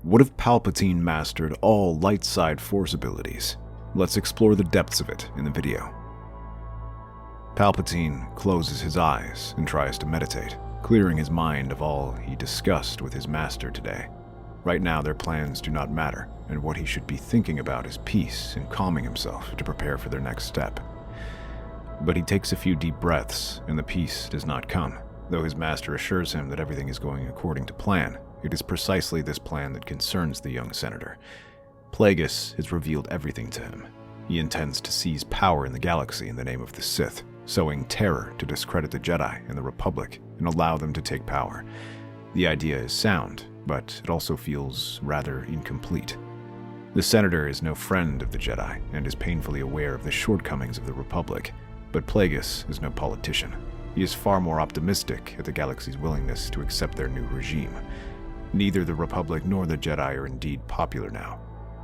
What if Palpatine mastered all light side force abilities? Let's explore the depths of it in the video. Palpatine closes his eyes and tries to meditate, clearing his mind of all he discussed with his master today. Right now their plans do not matter, and what he should be thinking about is peace and calming himself to prepare for their next step. But he takes a few deep breaths, and the peace does not come. Though his master assures him that everything is going according to plan, it is precisely this plan that concerns the young senator. Plagueis has revealed everything to him. He intends to seize power in the galaxy in the name of the Sith, sowing terror to discredit the Jedi and the Republic and allow them to take power. The idea is sound, but it also feels rather incomplete. The senator is no friend of the Jedi and is painfully aware of the shortcomings of the Republic, but Plagueis is no politician. He is far more optimistic at the galaxy's willingness to accept their new regime. Neither the Republic nor the Jedi are indeed popular now,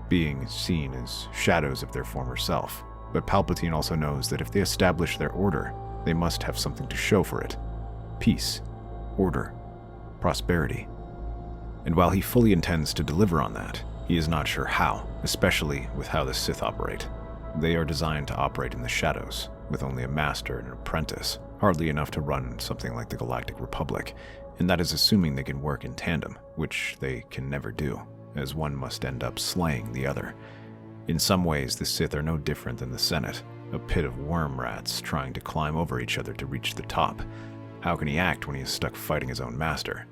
being seen as shadows of their former self. But Palpatine also knows that if they establish their order, they must have something to show for it. Peace, order, prosperity. And while he fully intends to deliver on that, he is not sure how, especially with how the Sith operate. They are designed to operate in the shadows, with only a master and an apprentice, hardly enough to run something like the Galactic Republic, and that is assuming they can work in tandem, which they can never do, as one must end up slaying the other. In some ways, the Sith are no different than the Senate, a pit of worm rats trying to climb over each other to reach the top. How can he act when he is stuck fighting his own master?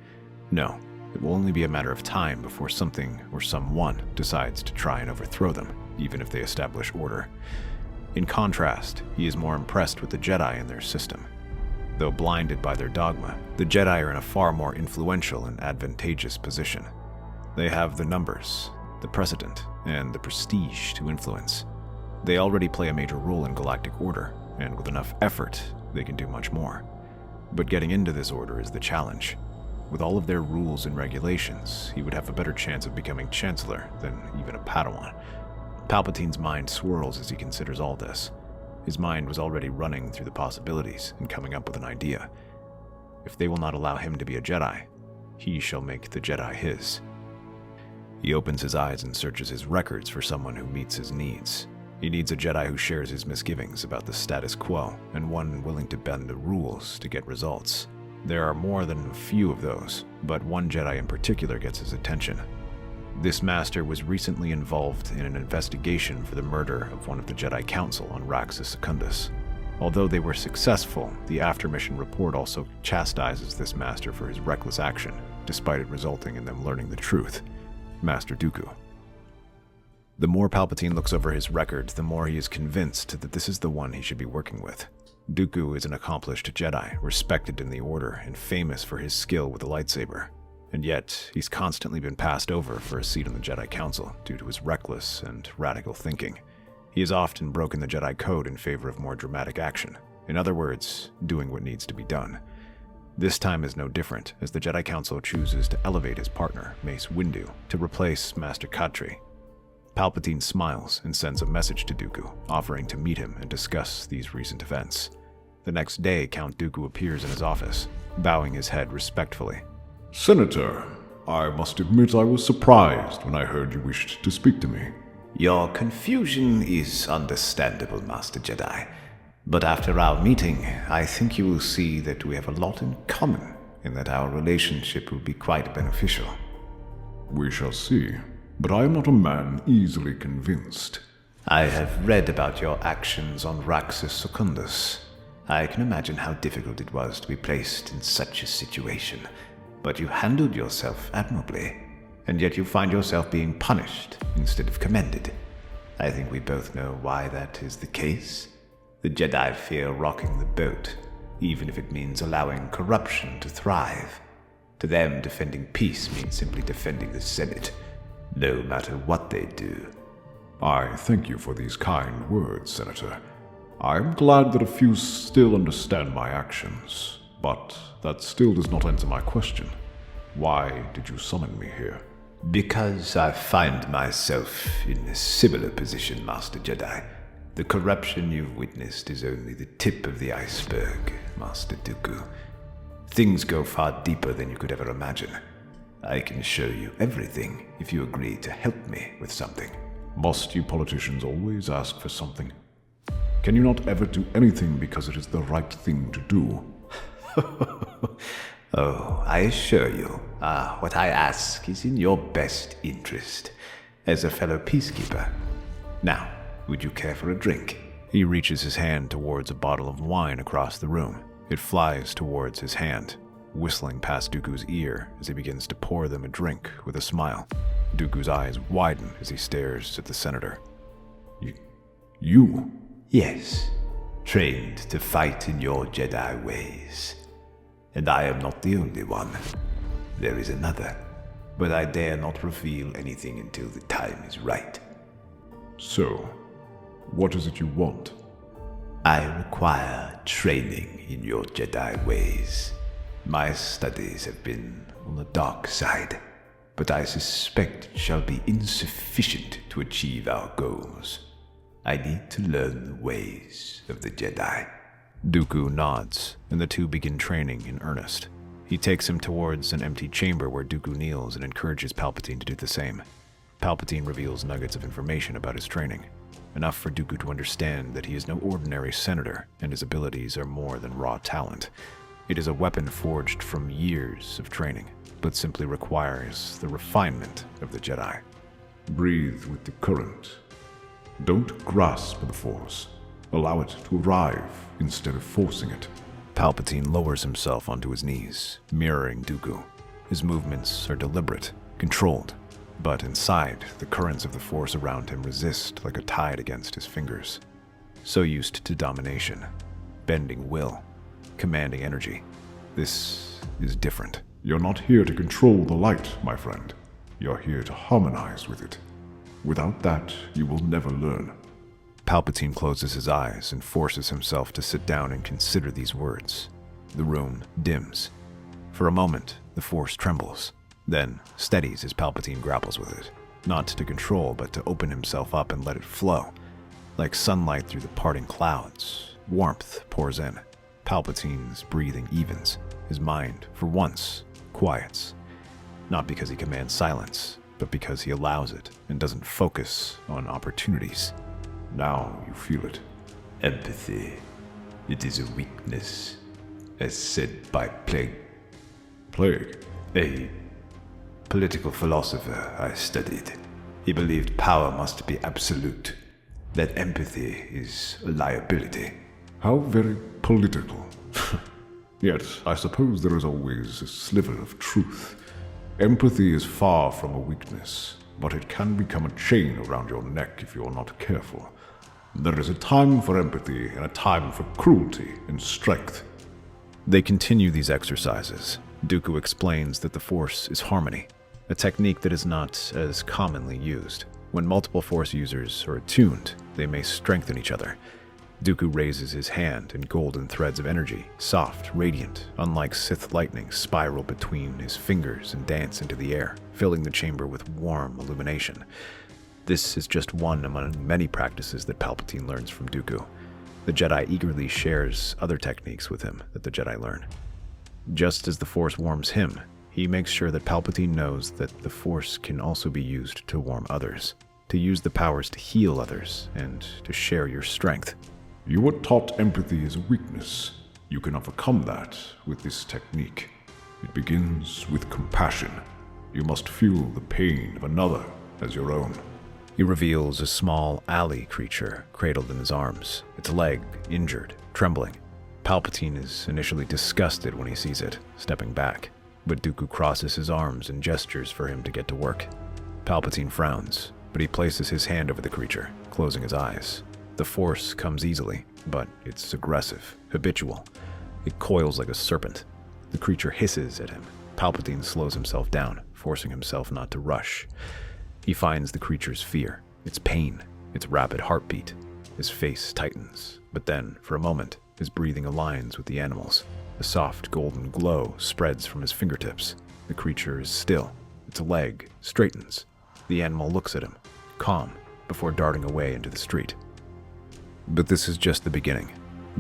No, it will only be a matter of time before something or someone decides to try and overthrow them, even if they establish order. In contrast, he is more impressed with the Jedi and their system. Though blinded by their dogma, the Jedi are in a far more influential and advantageous position. They have the numbers, the precedent, and the prestige to influence. They already play a major role in galactic order, and with enough effort, they can do much more. But getting into this order is the challenge. With all of their rules and regulations, he would have a better chance of becoming Chancellor than even a Padawan. Palpatine's mind swirls as he considers all this. His mind was already running through the possibilities and coming up with an idea. If they will not allow him to be a Jedi, he shall make the Jedi his. He opens his eyes and searches his records for someone who meets his needs. He needs a Jedi who shares his misgivings about the status quo, and one willing to bend the rules to get results. There are more than a few of those, but one Jedi in particular gets his attention. This master was recently involved in an investigation for the murder of one of the Jedi Council on Raxus Secundus. Although they were successful, the after-mission report also chastises this master for his reckless action, despite it resulting in them learning the truth. Master Dooku. The more Palpatine looks over his records, the more he is convinced that this is the one he should be working with. Dooku is an accomplished Jedi, respected in the Order and famous for his skill with the lightsaber. And yet, he's constantly been passed over for a seat on the Jedi Council due to his reckless and radical thinking. He has often broken the Jedi Code in favor of more dramatic action. In other words, doing what needs to be done. This time is no different, as the Jedi Council chooses to elevate his partner, Mace Windu, to replace Master Katri. Palpatine smiles and sends a message to Dooku, offering to meet him and discuss these recent events. The next day, Count Dooku appears in his office, bowing his head respectfully. Senator, I must admit I was surprised when I heard you wished to speak to me. Your confusion is understandable, Master Jedi. But after our meeting, I think you will see that we have a lot in common, and that our relationship will be quite beneficial. We shall see, but I am not a man easily convinced. I have read about your actions on Raxus Secundus. I can imagine how difficult it was to be placed in such a situation, but you handled yourself admirably, and yet you find yourself being punished instead of commended. I think we both know why that is the case. The Jedi fear rocking the boat, even if it means allowing corruption to thrive. To them, defending peace means simply defending the Senate, no matter what they do. I thank you for these kind words, Senator. I am glad that a few still understand my actions, but that still does not answer my question. Why did you summon me here? Because I find myself in a similar position, Master Jedi. The corruption you've witnessed is only the tip of the iceberg, Master Dooku. Things go far deeper than you could ever imagine. I can show you everything if you agree to help me with something. Must you politicians always ask for something? Can you not ever do anything because it is the right thing to do? Oh, I assure you, what I ask is in your best interest, as a fellow peacekeeper. Now, would you care for a drink? He reaches his hand towards a bottle of wine across the room. It flies towards his hand, whistling past Dooku's ear as he begins to pour them a drink with a smile. Dooku's eyes widen as he stares at the senator. You? Yes, trained to fight in your Jedi ways. And I am not the only one. There is another, but I dare not reveal anything until the time is right. So, what is it you want? I require training in your Jedi ways. My studies have been on the dark side, but I suspect it shall be insufficient to achieve our goals. I need to learn the ways of the Jedi. Dooku nods, and the two begin training in earnest. He takes him towards an empty chamber where Dooku kneels and encourages Palpatine to do the same. Palpatine reveals nuggets of information about his training, enough for Dooku to understand that he is no ordinary senator and his abilities are more than raw talent. It is a weapon forged from years of training, but simply requires the refinement of the Jedi. Breathe with the current. Don't grasp the Force. Allow it to arrive instead of forcing it. Palpatine lowers himself onto his knees, mirroring Dooku. His movements are deliberate, controlled, but inside, the currents of the Force around him resist like a tide against his fingers. So used to domination, bending will, commanding energy, this is different. You're not here to control the light, my friend. You're here to harmonize with it. Without that, you will never learn. Palpatine closes his eyes and forces himself to sit down and consider these words. The room dims. For a moment, the Force trembles, then steadies as Palpatine grapples with it, not to control but to open himself up and let it flow. Like sunlight through the parting clouds, warmth pours in. Palpatine's breathing evens. His mind, for once, quiets. Not because he commands silence, but because he allows it and doesn't focus on opportunities. Now you feel it. Empathy. It is a weakness, as said by Plague. Plague? A political philosopher I studied. He believed power must be absolute, that empathy is a liability. How very political. Yet, I suppose there is always a sliver of truth. Empathy is far from a weakness, but it can become a chain around your neck if you are not careful. There is a time for empathy and a time for cruelty and strength. They continue these exercises. Dooku explains that the Force is harmony, a technique that is not as commonly used. When multiple Force users are attuned, they may strengthen each other. Dooku raises his hand, and golden threads of energy, soft, radiant, unlike Sith lightning, spiral between his fingers and dance into the air, filling the chamber with warm illumination. This is just one among many practices that Palpatine learns from Dooku. The Jedi eagerly shares other techniques with him that the Jedi learn. Just as the Force warms him, he makes sure that Palpatine knows that the Force can also be used to warm others, to use the powers to heal others, and to share your strength. You were taught empathy is a weakness. You can overcome that with this technique. It begins with compassion. You must feel the pain of another as your own. He reveals a small alley creature cradled in his arms, its leg injured, trembling. Palpatine is initially disgusted when he sees it, stepping back, but Dooku crosses his arms and gestures for him to get to work. Palpatine frowns, but he places his hand over the creature, closing his eyes. The Force comes easily, but it's aggressive, habitual. It coils like a serpent. The creature hisses at him. Palpatine slows himself down, forcing himself not to rush. He finds the creature's fear, its pain, its rapid heartbeat. His face tightens, but then, for a moment, his breathing aligns with the animal's. A soft golden glow spreads from his fingertips. The creature is still. Its leg straightens. The animal looks at him, calm, before darting away into the street. But this is just the beginning.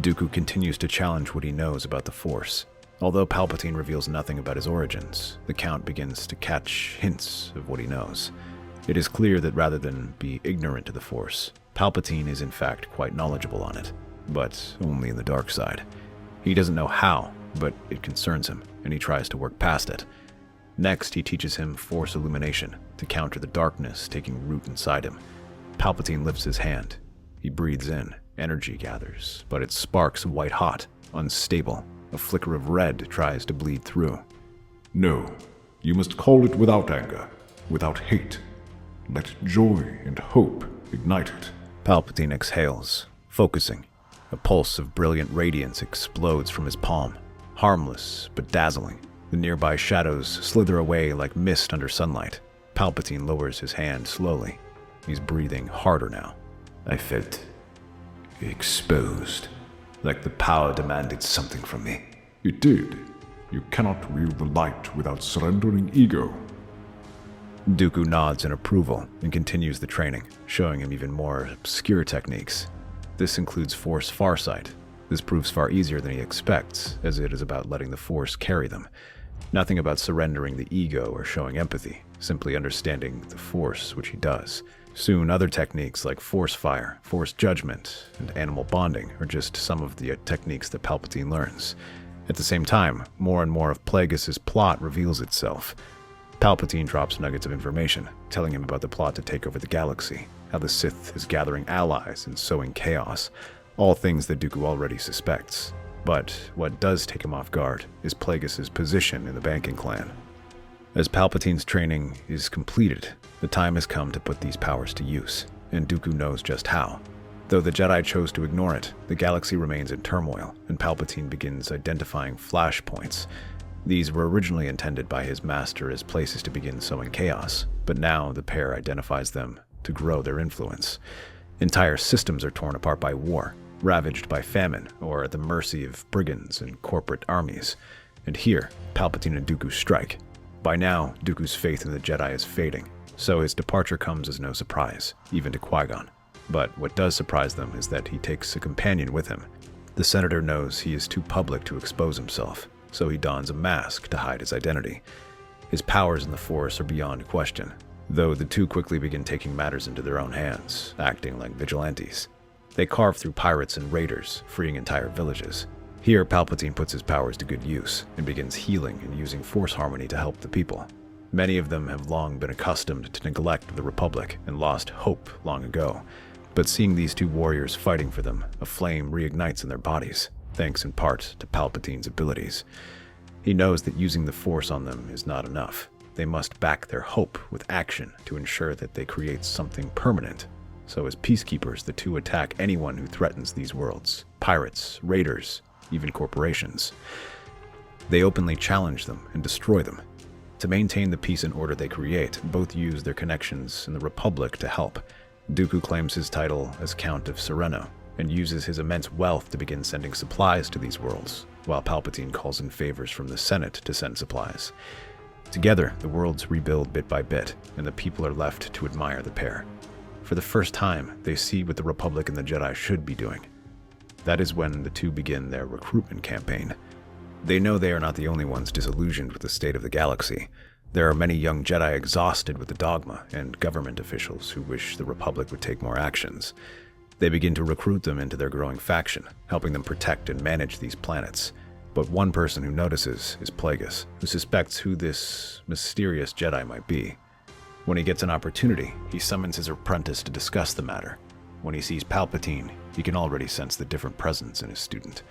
Dooku continues to challenge what he knows about the Force. Although Palpatine reveals nothing about his origins, the Count begins to catch hints of what he knows. It is clear that rather than be ignorant to the Force, Palpatine is in fact quite knowledgeable on it, but only in the dark side. He doesn't know how, but it concerns him, and he tries to work past it. Next, he teaches him Force illumination to counter the darkness taking root inside him. Palpatine lifts his hand. He breathes in. Energy gathers, but it sparks white hot, unstable. A flicker of red tries to bleed through. No, you must call it without anger, without hate. Let joy and hope ignite it. Palpatine exhales, focusing. A pulse of brilliant radiance explodes from his palm, harmless but dazzling. The nearby shadows slither away like mist under sunlight. Palpatine lowers his hand slowly. He's breathing harder now. I felt exposed, like the power demanded something from me. It did. You cannot wield the light without surrendering ego. Dooku nods in approval and continues the training, showing him even more obscure techniques. This includes Force Farsight. This proves far easier than he expects, as it is about letting the Force carry them. Nothing about surrendering the ego or showing empathy, simply understanding the Force, which he does. Soon, other techniques like Force Fire, Force Judgment, and Animal Bonding are just some of the techniques that Palpatine learns. At the same time, more and more of Plagueis' plot reveals itself. Palpatine drops nuggets of information, telling him about the plot to take over the galaxy, how the Sith is gathering allies and sowing chaos, all things that Dooku already suspects. But what does take him off guard is Plagueis' position in the banking clan. As Palpatine's training is completed, the time has come to put these powers to use, and Dooku knows just how. Though the Jedi chose to ignore it, the galaxy remains in turmoil, and Palpatine begins identifying flashpoints. These were originally intended by his master as places to begin sowing chaos, but now the pair identifies them to grow their influence. Entire systems are torn apart by war, ravaged by famine, or at the mercy of brigands and corporate armies. And here, Palpatine and Dooku strike. By now, Dooku's faith in the Jedi is fading, so his departure comes as no surprise, even to Qui-Gon. But what does surprise them is that he takes a companion with him. The Senator knows he is too public to expose himself, so he dons a mask to hide his identity. His powers in the Force are beyond question, though the two quickly begin taking matters into their own hands, acting like vigilantes. They carve through pirates and raiders, freeing entire villages. Here, Palpatine puts his powers to good use and begins healing and using Force harmony to help the people. Many of them have long been accustomed to neglect the Republic and lost hope long ago. But seeing these two warriors fighting for them, a flame reignites in their bodies, thanks in part to Palpatine's abilities. He knows that using the Force on them is not enough. They must back their hope with action to ensure that they create something permanent. So as peacekeepers, the two attack anyone who threatens these worlds. Pirates, raiders, even corporations. They openly challenge them and destroy them. To maintain the peace and order they create, both use their connections in the Republic to help. Dooku claims his title as Count of Sereno, and uses his immense wealth to begin sending supplies to these worlds, while Palpatine calls in favors from the Senate to send supplies. Together, the worlds rebuild bit by bit, and the people are left to admire the pair. For the first time, they see what the Republic and the Jedi should be doing. That is when the two begin their recruitment campaign. They know they are not the only ones disillusioned with the state of the galaxy. There are many young Jedi exhausted with the dogma, and government officials who wish the Republic would take more actions. They begin to recruit them into their growing faction, helping them protect and manage these planets. But one person who notices is Plagueis, who suspects who this mysterious Jedi might be. When he gets an opportunity, he summons his apprentice to discuss the matter. When he sees Palpatine, he can already sense the different presence in his student.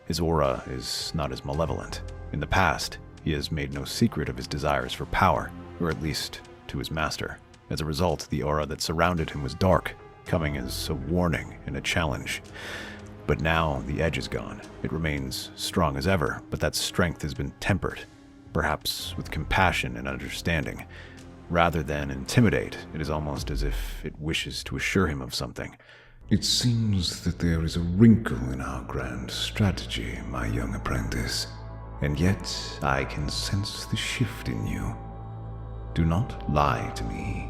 His aura is not as malevolent. In the past, he has made no secret of his desires for power, or at least to his master. As a result, the aura that surrounded him was dark, coming as a warning and a challenge. But now the edge is gone. It remains strong as ever, but that strength has been tempered, perhaps with compassion and understanding. Rather than intimidate, it is almost as if it wishes to assure him of something. It seems that there is a wrinkle in our grand strategy, my young apprentice, and yet I can sense the shift in you. Do not lie to me.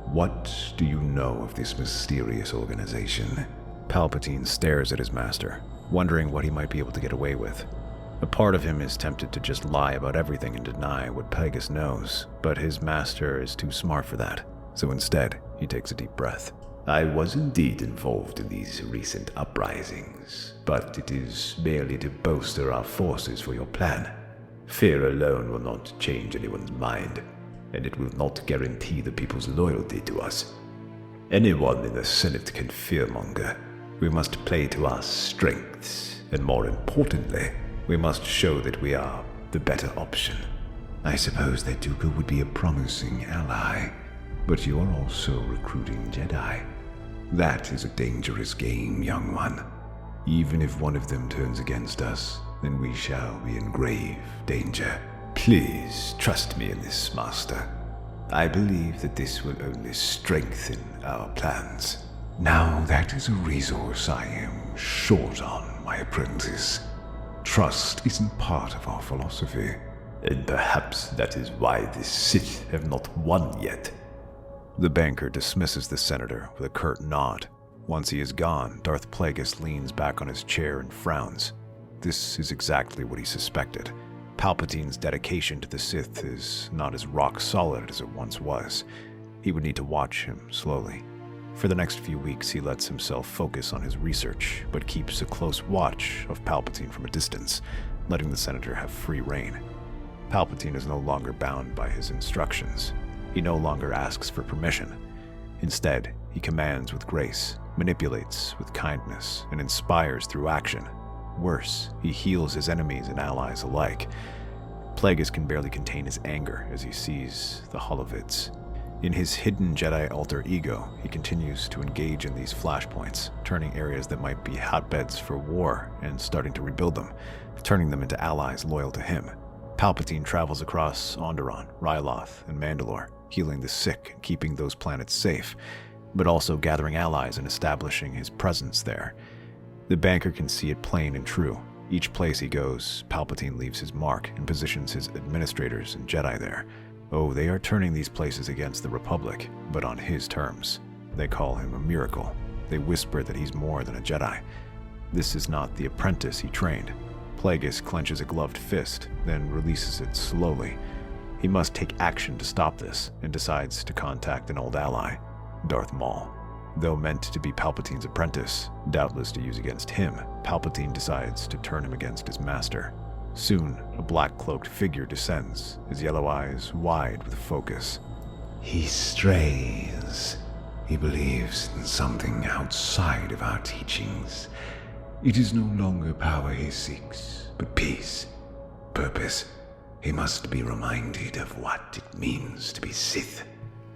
What do you know of this mysterious organization? Palpatine stares at his master, wondering what he might be able to get away with. A part of him is tempted to just lie about everything and deny what Plagueis knows, but his master is too smart for that, so instead, he takes a deep breath. I was indeed involved in these recent uprisings, but it is merely to bolster our forces for your plan. Fear alone will not change anyone's mind, and it will not guarantee the people's loyalty to us. Anyone in the Senate can fearmonger. We must play to our strengths, and more importantly, we must show that we are the better option. I suppose that Dooku would be a promising ally, but you are also recruiting Jedi. That is a dangerous game, young one. Even if one of them turns against us, then we shall be in grave danger. Please trust me in this, Master. I believe that this will only strengthen our plans. Now that is a resource I am short on, my apprentice. Trust isn't part of our philosophy. And perhaps that is why the Sith have not won yet. The banker dismisses the senator with a curt nod. Once he is gone, Darth Plagueis leans back on his chair and frowns. This is exactly what he suspected. Palpatine's dedication to the Sith is not as rock solid as it once was. He would need to watch him slowly. For the next few weeks, he lets himself focus on his research, but keeps a close watch of Palpatine from a distance, letting the senator have free rein. Palpatine is no longer bound by his instructions. He no longer asks for permission. Instead, he commands with grace, manipulates with kindness, and inspires through action. Worse, he heals his enemies and allies alike. Plagueis can barely contain his anger as he sees the holovids. In his hidden Jedi alter ego, he continues to engage in these flashpoints, turning areas that might be hotbeds for war and starting to rebuild them, turning them into allies loyal to him. Palpatine travels across Onderon, Ryloth, and Mandalore, healing the sick and keeping those planets safe, but also gathering allies and establishing his presence there. The banker can see it plain and true. Each place he goes, Palpatine leaves his mark and positions his administrators and Jedi there. Oh, they are turning these places against the Republic, but on his terms. They call him a miracle. They whisper that he's more than a Jedi. This is not the apprentice he trained. Plagueis clenches a gloved fist, then releases it slowly. He must take action to stop this, and decides to contact an old ally, Darth Maul. Though meant to be Palpatine's apprentice, doubtless to use against him, Palpatine decides to turn him against his master. Soon, a black-cloaked figure descends, his yellow eyes wide with focus. He strays. He believes in something outside of our teachings. It is no longer power he seeks, but peace, purpose. He must be reminded of what it means to be Sith.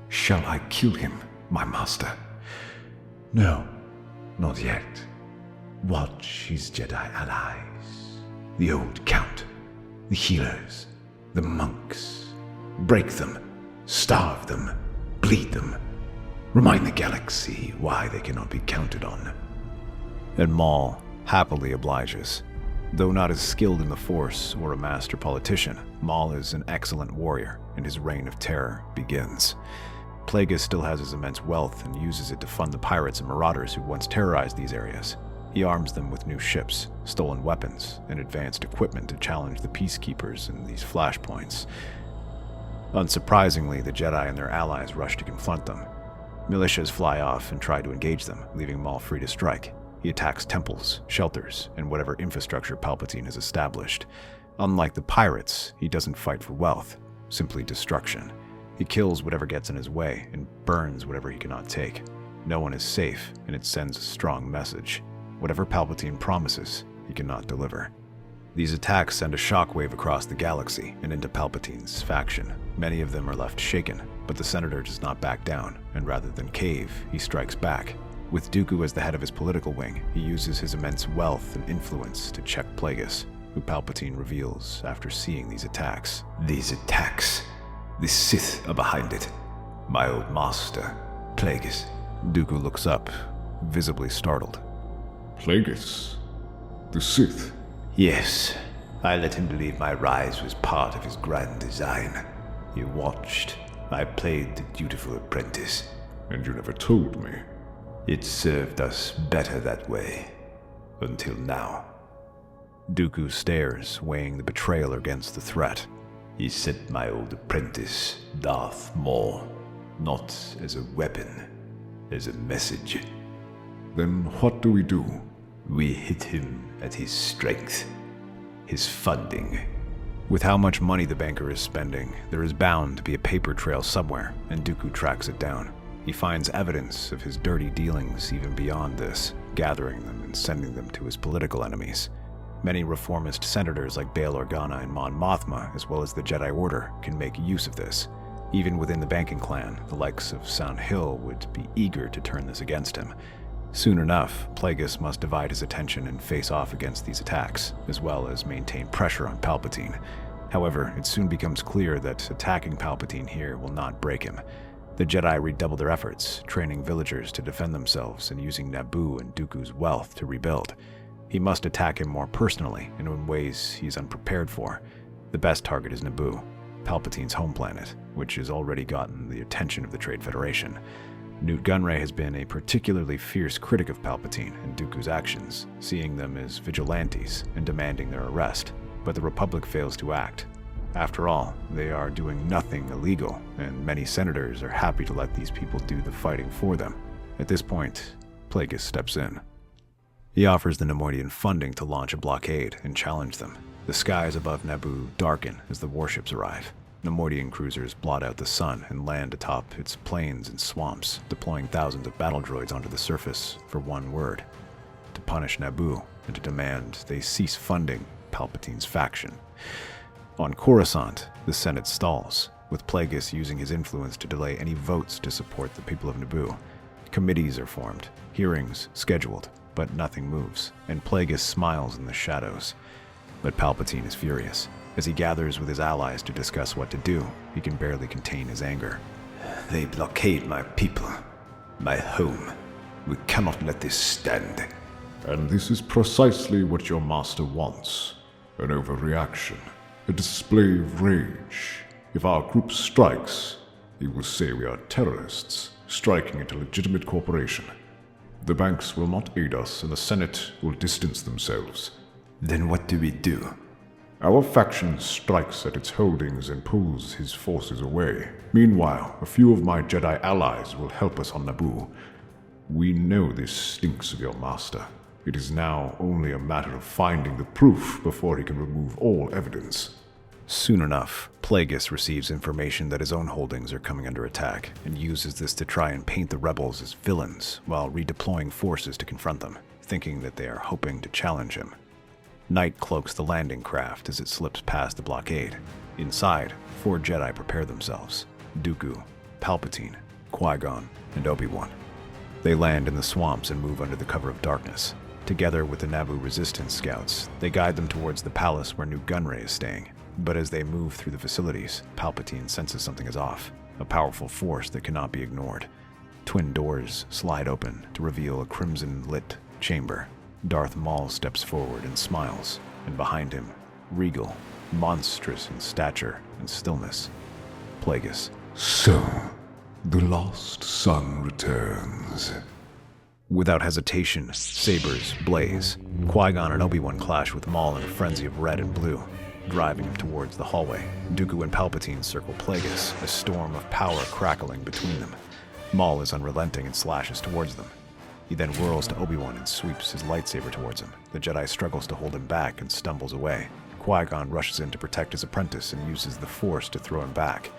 Shall I kill him, my master? No, not yet. Watch his Jedi allies. The old count, the healers, the monks. Break them, starve them, bleed them. Remind the galaxy why they cannot be counted on. And Maul happily obliges. Though not as skilled in the Force or a master politician, Maul is an excellent warrior, and his reign of terror begins. Plagueis still has his immense wealth and uses it to fund the pirates and marauders who once terrorized these areas. He arms them with new ships, stolen weapons, and advanced equipment to challenge the peacekeepers in these flashpoints. Unsurprisingly, the Jedi and their allies rush to confront them. Militias fly off and try to engage them, leaving Maul free to strike. He attacks temples, shelters, and whatever infrastructure Palpatine has established. Unlike the pirates, he doesn't fight for wealth, simply destruction. He kills whatever gets in his way and burns whatever he cannot take. No one is safe, and it sends a strong message. Whatever Palpatine promises, he cannot deliver. These attacks send a shockwave across the galaxy and into Palpatine's faction. Many of them are left shaken, but the Senator does not back down, and rather than cave, he strikes back. With Dooku as the head of his political wing, he uses his immense wealth and influence to check Plagueis, who Palpatine reveals after seeing these attacks. These attacks? The Sith are behind it. My old master, Plagueis. Dooku looks up, visibly startled. Plagueis? The Sith? Yes, I let him believe my rise was part of his grand design. He watched. I played the dutiful apprentice. And you never told me. It served us better that way. Until now. Dooku stares, weighing the betrayal against the threat. He sent my old apprentice, Darth Maul, not as a weapon, as a message. Then what do we do? We hit him at his strength, his funding. With how much money the banker is spending, there is bound to be a paper trail somewhere, and Dooku tracks it down. He finds evidence of his dirty dealings even beyond this, gathering them and sending them to his political enemies. Many reformist senators like Bail Organa and Mon Mothma, as well as the Jedi Order, can make use of this. Even within the banking clan, the likes of Sound Hill would be eager to turn this against him. Soon enough, Plagueis must divide his attention and face off against these attacks, as well as maintain pressure on Palpatine. However, it soon becomes clear that attacking Palpatine here will not break him. The Jedi redouble their efforts, training villagers to defend themselves and using Naboo and Dooku's wealth to rebuild. He must attack him more personally and in ways he's unprepared for. The best target is Naboo, Palpatine's home planet, which has already gotten the attention of the Trade Federation. Newt Gunray has been a particularly fierce critic of Palpatine and Dooku's actions, seeing them as vigilantes and demanding their arrest, but the Republic fails to act. After all, they are doing nothing illegal, and many senators are happy to let these people do the fighting for them. At this point, Plagueis steps in. He offers the Neimoidian funding to launch a blockade and challenge them. The skies above Naboo darken as the warships arrive. Neimoidian cruisers blot out the sun and land atop its plains and swamps, deploying thousands of battle droids onto the surface for one word: to punish Naboo and to demand they cease funding Palpatine's faction. On Coruscant, the Senate stalls, with Plagueis using his influence to delay any votes to support the people of Naboo. Committees are formed, hearings scheduled, but nothing moves, and Plagueis smiles in the shadows. But Palpatine is furious. As he gathers with his allies to discuss what to do, he can barely contain his anger. They blockade my people, my home. We cannot let this stand. And this is precisely what your master wants. An overreaction. A display of rage. If our group strikes, he will say we are terrorists, striking at a legitimate corporation. The banks will not aid us, and the Senate will distance themselves. Then what do we do? Our faction strikes at its holdings and pulls his forces away. Meanwhile, a few of my Jedi allies will help us on Naboo. We know this stinks of your master. It is now only a matter of finding the proof before he can remove all evidence. Soon enough, Plagueis receives information that his own holdings are coming under attack, and uses this to try and paint the rebels as villains while redeploying forces to confront them, thinking that they are hoping to challenge him. Night cloaks the landing craft as it slips past the blockade. Inside, 4 Jedi prepare themselves: Dooku, Palpatine, Qui-Gon, and Obi-Wan. They land in the swamps and move under the cover of darkness. Together with the Naboo resistance scouts, they guide them towards the palace where Newt Gunray is staying. But as they move through the facilities, Palpatine senses something is off, a powerful force that cannot be ignored. Twin doors slide open to reveal a crimson-lit chamber. Darth Maul steps forward and smiles, and behind him, regal, monstrous in stature and stillness, Plagueis. So, the lost son returns. Without hesitation, sabers blaze. Qui-Gon and Obi-Wan clash with Maul in a frenzy of red and blue, driving him towards the hallway. Dooku and Palpatine circle Plagueis, a storm of power crackling between them. Maul is unrelenting and slashes towards them. He then whirls to Obi-Wan and sweeps his lightsaber towards him. The Jedi struggles to hold him back and stumbles away. Qui-Gon rushes in to protect his apprentice and uses the Force to throw him back.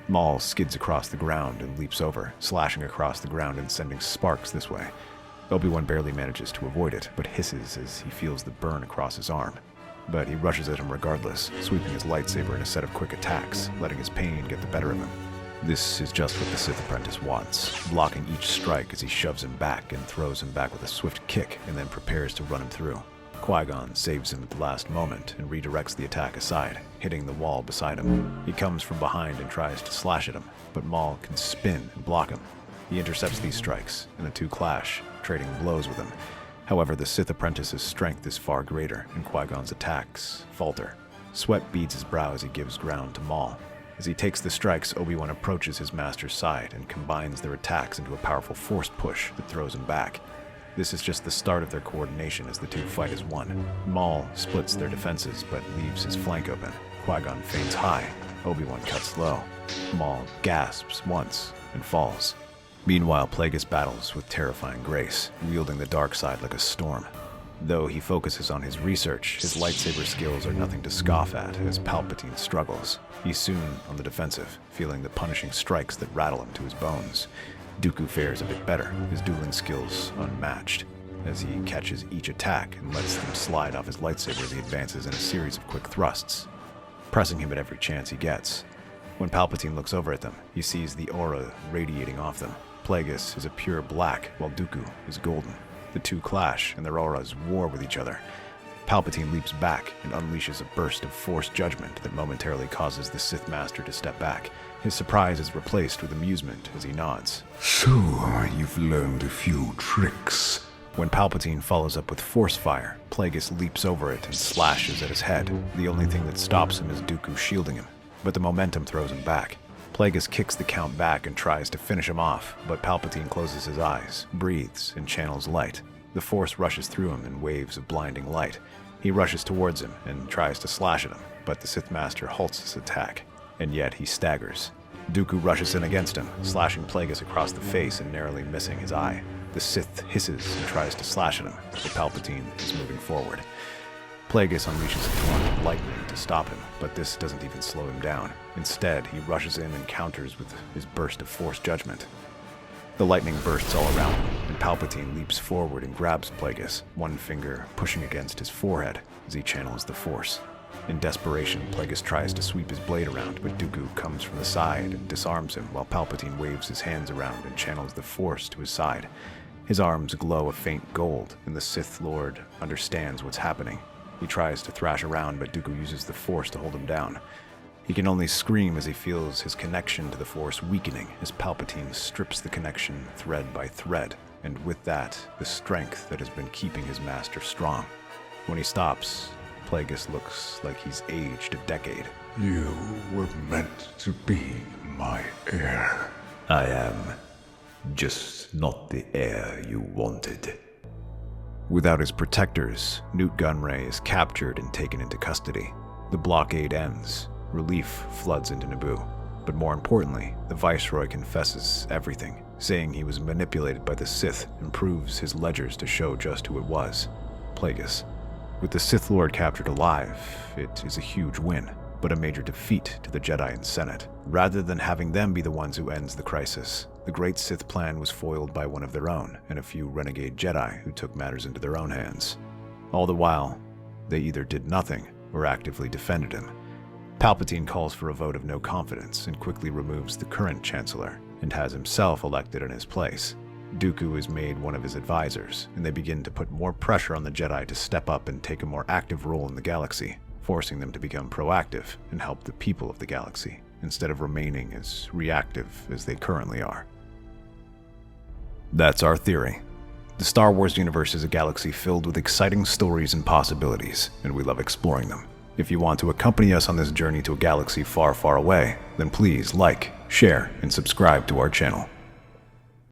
Maul skids across the ground and leaps over, slashing across the ground and sending sparks this way. Obi-Wan barely manages to avoid it, but hisses as he feels the burn across his arm. But he rushes at him regardless, sweeping his lightsaber in a set of quick attacks, letting his pain get the better of him. This is just what the Sith apprentice wants, blocking each strike as he shoves him back and throws him back with a swift kick and then prepares to run him through. Qui-Gon saves him at the last moment and redirects the attack aside, hitting the wall beside him. He comes from behind and tries to slash at him, but Maul can spin and block him. He intercepts these strikes, and the two clash, trading blows with him. However, the Sith apprentice's strength is far greater, and Qui-Gon's attacks falter. Sweat beads his brow as he gives ground to Maul. As he takes the strikes, Obi-Wan approaches his master's side and combines their attacks into a powerful force push that throws him back. This is just the start of their coordination as the two fight as one. Maul splits their defenses but leaves his flank open. Qui-Gon feigns high. Obi-Wan cuts low. Maul gasps once and falls. Meanwhile, Plagueis battles with terrifying grace, wielding the dark side like a storm. Though he focuses on his research, his lightsaber skills are nothing to scoff at as Palpatine struggles. He's soon on the defensive, feeling the punishing strikes that rattle him to his bones. Dooku fares a bit better, his dueling skills unmatched. As he catches each attack and lets them slide off his lightsaber as he advances in a series of quick thrusts, pressing him at every chance he gets. When Palpatine looks over at them, he sees the aura radiating off them. Plagueis is a pure black, while Dooku is golden. The two clash, and their auras war with each other. Palpatine leaps back and unleashes a burst of Force judgment that momentarily causes the Sith Master to step back. His surprise is replaced with amusement as he nods. So, you've learned a few tricks. When Palpatine follows up with Force fire, Plagueis leaps over it and slashes at his head. The only thing that stops him is Dooku shielding him, but the momentum throws him back. Plagueis kicks the Count back and tries to finish him off, but Palpatine closes his eyes, breathes, and channels light. The Force rushes through him in waves of blinding light. He rushes towards him and tries to slash at him, but the Sith Master halts his attack, and yet he staggers. Dooku rushes in against him, slashing Plagueis across the face and narrowly missing his eye. The Sith hisses and tries to slash at him, but Palpatine is moving forward. Plagueis unleashes a torrent of lightning to stop him, but this doesn't even slow him down. Instead, he rushes in and counters with his burst of Force judgment. The lightning bursts all around him, and Palpatine leaps forward and grabs Plagueis, one finger pushing against his forehead as he channels the Force. In desperation, Plagueis tries to sweep his blade around, but Dooku comes from the side and disarms him while Palpatine waves his hands around and channels the Force to his side. His arms glow a faint gold, and the Sith Lord understands what's happening. He tries to thrash around, but Dooku uses the Force to hold him down. He can only scream as he feels his connection to the Force weakening as Palpatine strips the connection thread by thread, and with that, the strength that has been keeping his master strong. When he stops, Plagueis looks like he's aged a decade. You were meant to be my heir. I am just not the heir you wanted. Without his protectors, Newt Gunray is captured and taken into custody. The blockade ends. Relief floods into Naboo. But more importantly, the Viceroy confesses everything, saying he was manipulated by the Sith and proves his ledgers to show just who it was: Plagueis. With the Sith Lord captured alive, it is a huge win, but a major defeat to the Jedi and Senate. Rather than having them be the ones who ends the crisis, the Great Sith plan was foiled by one of their own and a few renegade Jedi who took matters into their own hands. All the while, they either did nothing or actively defended him. Palpatine calls for a vote of no confidence and quickly removes the current Chancellor and has himself elected in his place. Dooku is made one of his advisors, and they begin to put more pressure on the Jedi to step up and take a more active role in the galaxy, forcing them to become proactive and help the people of the galaxy, instead of remaining as reactive as they currently are. That's our theory. The Star Wars universe is a galaxy filled with exciting stories and possibilities, and we love exploring them. If you want to accompany us on this journey to a galaxy far, far away, then please like, share, and subscribe to our channel.